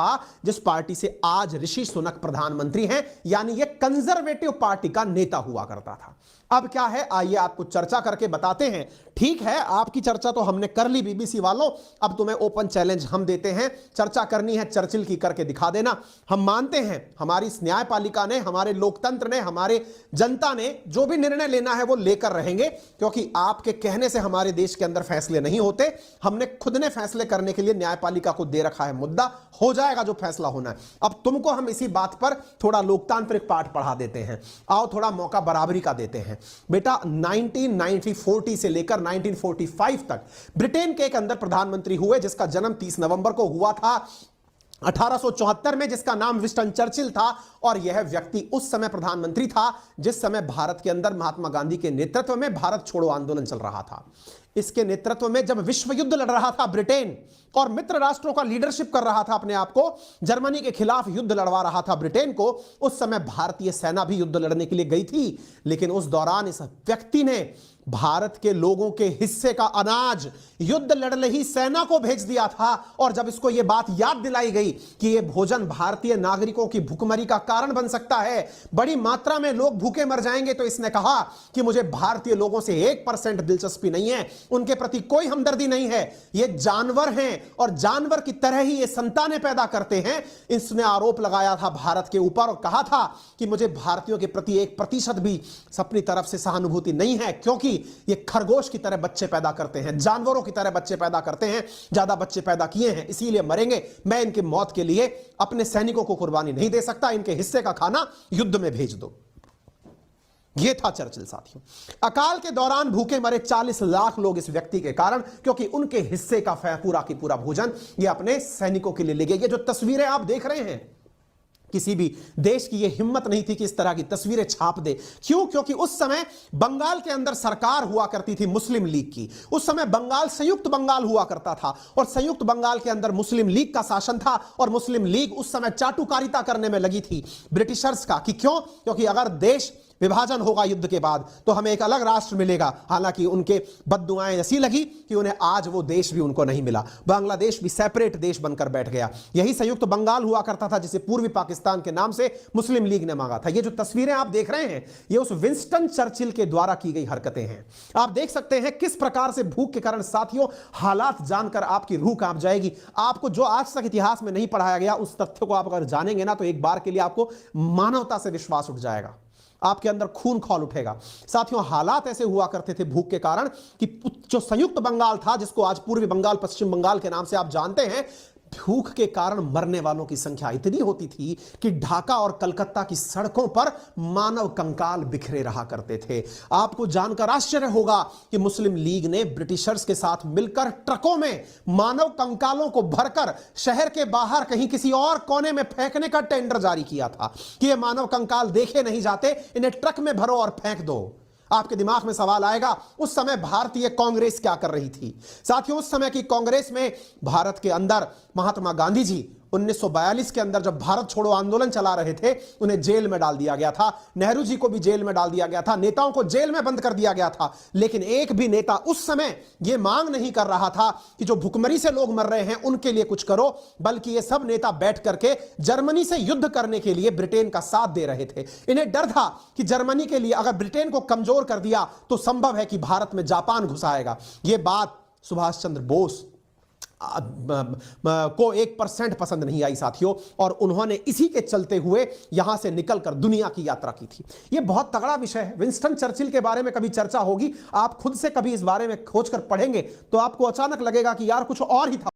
जिस पार्टी से आज ऋषि सुनक प्रधानमंत्री हैं, यानी ये कंजर्वेटिव पार्टी का नेता हुआ करता था। अब क्या है, आइए आपको चर्चा करके बताते हैं। ठीक है, आपकी चर्चा तो हमने कर ली बीबीसी वालों, अब तुम्हें ओपन चैलेंज हम देते हैं, चर्चा करनी है चर्चिल की, करके दिखा देना। हम मानते हैं हमारी न्यायपालिका ने, हमारे लोकतंत्र ने, हमारे जनता ने जो भी निर्णय लेना है वो लेकर रहेंगे, क्योंकि आपके कहने से हमारे देश के अंदर फैसले नहीं होते। हमने खुद ने फैसले करने के लिए न्यायपालिका को दे रखा है मुद्दा, हो जाएगा जो फैसला होना है। अब तुमको हम इसी बात पर थोड़ा लोकतांत्रिक पाठ पढ़ा देते हैं, आओ थोड़ा मौका बराबरी का देते हैं। बेटा 1940 से लेकर 1945 तक ब्रिटेन के एक अंदर प्रधानमंत्री हुए जिसका जन्म 30 नवंबर को हुआ था 1874 में, जिसका नाम विंस्टन चर्चिल था। और यह व्यक्ति उस समय प्रधानमंत्री था जिस समय भारत के अंदर महात्मा गांधी के नेतृत्व में भारत छोड़ो आंदोलन चल रहा था। इसके नेतृत्व में जब विश्व युद्ध लड़ रहा था ब्रिटेन, और मित्र राष्ट्रों का लीडरशिप कर रहा था अपने आप को, जर्मनी के खिलाफ युद्ध लड़वा रहा था ब्रिटेन को, उस समय भारतीय सेना भी युद्ध लड़ने के लिए गई थी। लेकिन उस दौरान इस व्यक्ति ने भारत के लोगों के हिस्से का अनाज युद्ध लड़ रही सेना को भेज दिया था। और जब इसको यह बात याद दिलाई गई कि यह भोजन भारतीय नागरिकों की भुखमरी का कारण बन सकता है, बड़ी मात्रा में लोग भूखे मर जाएंगे, तो इसने कहा कि मुझे भारतीय लोगों से 1% दिलचस्पी नहीं है, उनके प्रति कोई हमदर्दी नहीं है, ये जानवर हैं और जानवर की तरह ही ये संतानें पैदा करते हैं। इसने आरोप लगाया था भारत के ऊपर और कहा था कि मुझे भारतीयों के प्रति 1% भी अपनी तरफ से सहानुभूति नहीं है, क्योंकि ये खरगोश की तरह बच्चे पैदा करते हैं, जानवरों की तरह बच्चे पैदा करते हैं, ज्यादा बच्चे पैदा किए हैं इसीलिए मरेंगे। मैं इनकी मौत के लिए अपने सैनिकों को कुर्बानी नहीं दे सकता, इनके हिस्से का खाना युद्ध में भेज दो। यह था चर्चिल साथियों। अकाल के दौरान भूखे मरे 40 लाख लोग इस व्यक्ति के कारण, क्योंकि उनके हिस्से का पूरा की पूरा भोजन ये अपने सैनिकों के लिए ले गए। ये जो तस्वीरें आप देख रहे हैं, किसी भी देश की यह हिम्मत नहीं थी कि इस तरह की तस्वीरें छाप दे। क्यों? क्योंकि उस समय बंगाल के अंदर सरकार हुआ करती थी मुस्लिम लीग की। उस समय बंगाल संयुक्त बंगाल हुआ करता था और संयुक्त बंगाल के अंदर मुस्लिम लीग का शासन था। और मुस्लिम लीग उस समय चाटुकारिता करने में लगी थी ब्रिटिशर्स का, कि क्यों? क्योंकि अगर देश विभाजन होगा युद्ध के बाद तो हमें एक अलग राष्ट्र मिलेगा। हालांकि उनके बद्दुआएं ऐसी लगी कि उन्हें आज वो देश भी उनको नहीं मिला, बांग्लादेश भी सेपरेट देश बनकर बैठ गया। यही संयुक्त बंगाल हुआ करता था जिसे पूर्वी पाकिस्तान के नाम से मुस्लिम लीग ने मांगा था। ये जो तस्वीरें आप देख रहे हैं, ये उस विंस्टन चर्चिल के द्वारा की गई हरकतें हैं। आप देख सकते हैं किस प्रकार से भूख के कारण साथियों हालात जानकर आपकी रूह कांप जाएगी। आपको जो आज तक इतिहास में नहीं पढ़ाया गया उस तथ्य को आप अगर जानेंगे ना, तो एक बार के लिए आपको मानवता से विश्वास उठ जाएगा, आपके अंदर खून खौल उठेगा। साथियों, हालात ऐसे हुआ करते थे भूख के कारण कि जो संयुक्त बंगाल था, जिसको आज पूर्वी बंगाल पश्चिम बंगाल के नाम से आप जानते हैं, भूख के कारण मरने वालों की संख्या इतनी होती थी कि ढाका और कलकत्ता की सड़कों पर मानव कंकाल बिखरे रहा करते थे। आपको जानकर आश्चर्य होगा कि मुस्लिम लीग ने ब्रिटिशर्स के साथ मिलकर ट्रकों में मानव कंकालों को भरकर शहर के बाहर कहीं किसी और कोने में फेंकने का टेंडर जारी किया था कि ये मानव कंकाल देखे नहीं जाते, इन्हें ट्रक में भरो और फेंक दो। आपके दिमाग में सवाल आएगा, उस समय भारतीय कांग्रेस क्या कर रही थी? साथियों, उस समय की कांग्रेस में भारत के अंदर महात्मा गांधी जी 1942 के अंदर जब भारत छोड़ो आंदोलन चला रहे थे, उन्हें जेल में डाल दिया गया था। नेहरू जी को भी जेल में डाल दिया गया था, नेताओं को जेल में बंद कर दिया गया था। लेकिन एक भी नेता उस समय यह मांग नहीं कर रहा था कि जो भुखमरी से लोग मर रहे हैं उनके लिए कुछ करो, बल्कि ये सब नेता बैठ करके जर्मनी से युद्ध करने के लिए ब्रिटेन का साथ दे रहे थे। इन्हें डर था कि जर्मनी के लिए अगर ब्रिटेन को कमजोर कर दिया तो संभव है कि भारत में जापान घुस आएगा। यह बात सुभाष चंद्र बोस को 1% पसंद नहीं आई साथियों, और उन्होंने इसी के चलते हुए यहां से निकलकर दुनिया की यात्रा की थी। यह बहुत तगड़ा विषय है। विंस्टन चर्चिल के बारे में कभी चर्चा होगी, आप खुद से कभी इस बारे में खोजकर पढ़ेंगे तो आपको अचानक लगेगा कि यार कुछ और ही था।